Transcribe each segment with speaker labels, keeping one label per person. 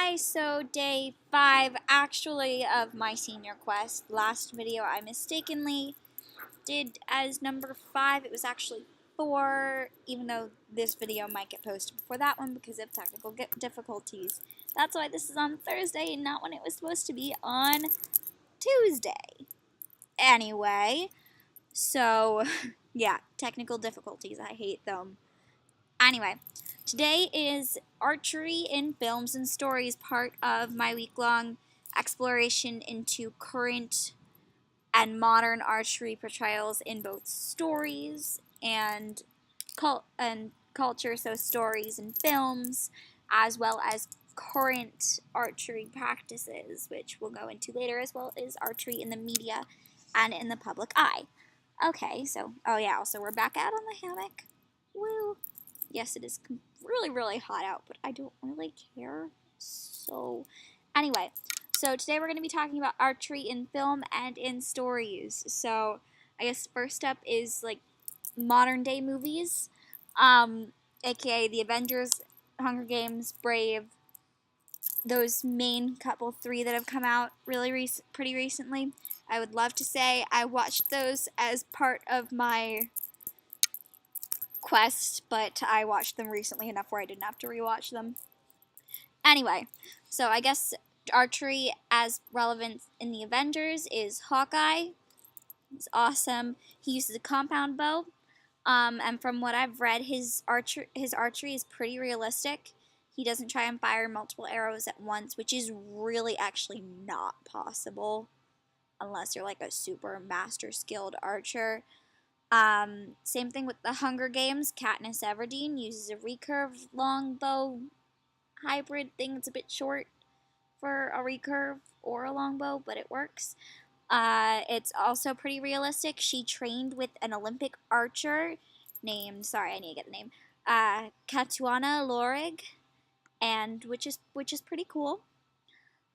Speaker 1: Hi, so day 5 actually of my senior quest. Last video I mistakenly did as number 5. It was actually 4, even though this video might get posted before that one because of technical difficulties. That's why this is on Thursday and not when it was supposed to be on Tuesday. Anyway, so yeah, technical difficulties. I hate them. Anyway, today is Archery in Films and Stories, part of my week-long exploration into current and modern archery portrayals in both stories and culture, so stories and films, as well as current archery practices, which we'll go into later, as well as archery in the media and in the public eye. Okay, so, oh yeah, also we're back out on the hammock. Woo! Yes, it is really, really hot out, but I don't really care. So, anyway, so today we're going to be talking about archery in film and in stories. So, I guess first up is, like, modern day movies, aka The Avengers, Hunger Games, Brave, those main couple 3 that have come out really pretty recently. I would love to say I watched those as part of my quest, but I watched them recently enough where I didn't have to rewatch them. Anyway, so I guess archery as relevant in the Avengers is Hawkeye. He's awesome. He uses a compound bow, and from what I've read, his archery is pretty realistic. He doesn't try and fire multiple arrows at once, which is really actually not possible unless you're like a super master skilled archer. Same thing with the Hunger Games. Katniss Everdeen uses a recurve longbow hybrid thing. It's a bit short for a recurve or a longbow, but it works. It's also pretty realistic. She trained with an Olympic archer named, sorry, I need to get the name, Katuana Lorig, and which is pretty cool.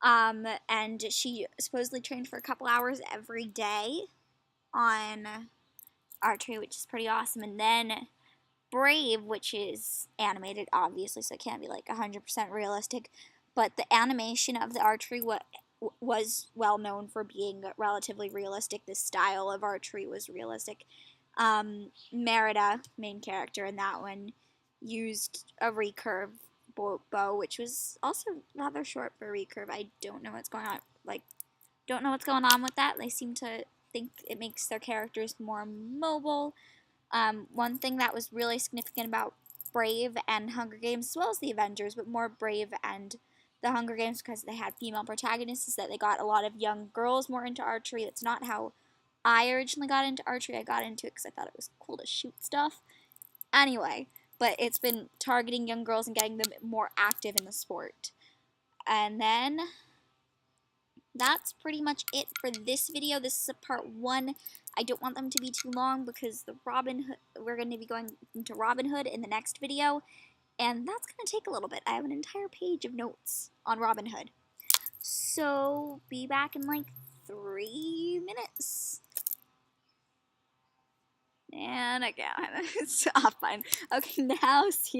Speaker 1: And she supposedly trained for a couple hours every day on archery, which is pretty awesome. And then Brave, which is animated, obviously, so it can't be like 100% realistic, but the animation of the archery was well known for being relatively realistic. The style of archery was realistic. Merida, main character in that one, used a recurve bow, which was also rather short for recurve. I don't know what's going on. Don't know what's going on with that. They seem to think it makes their characters more mobile. One thing that was really significant about Brave and Hunger Games, as well as the Avengers, but more Brave and the Hunger Games because they had female protagonists, is that they got a lot of young girls more into archery. That's not how I originally got into archery. I got into it because I thought it was cool to shoot stuff. Anyway, but it's been targeting young girls and getting them more active in the sport. And then that's pretty much it for this video. This is a part 1. I don't want them to be too long because we're going to be going into Robin Hood in the next video, and that's going to take a little bit. I have an entire page of notes on Robin Hood. So, be back in like 3 minutes. And again, it's off fine. Okay, now see ya.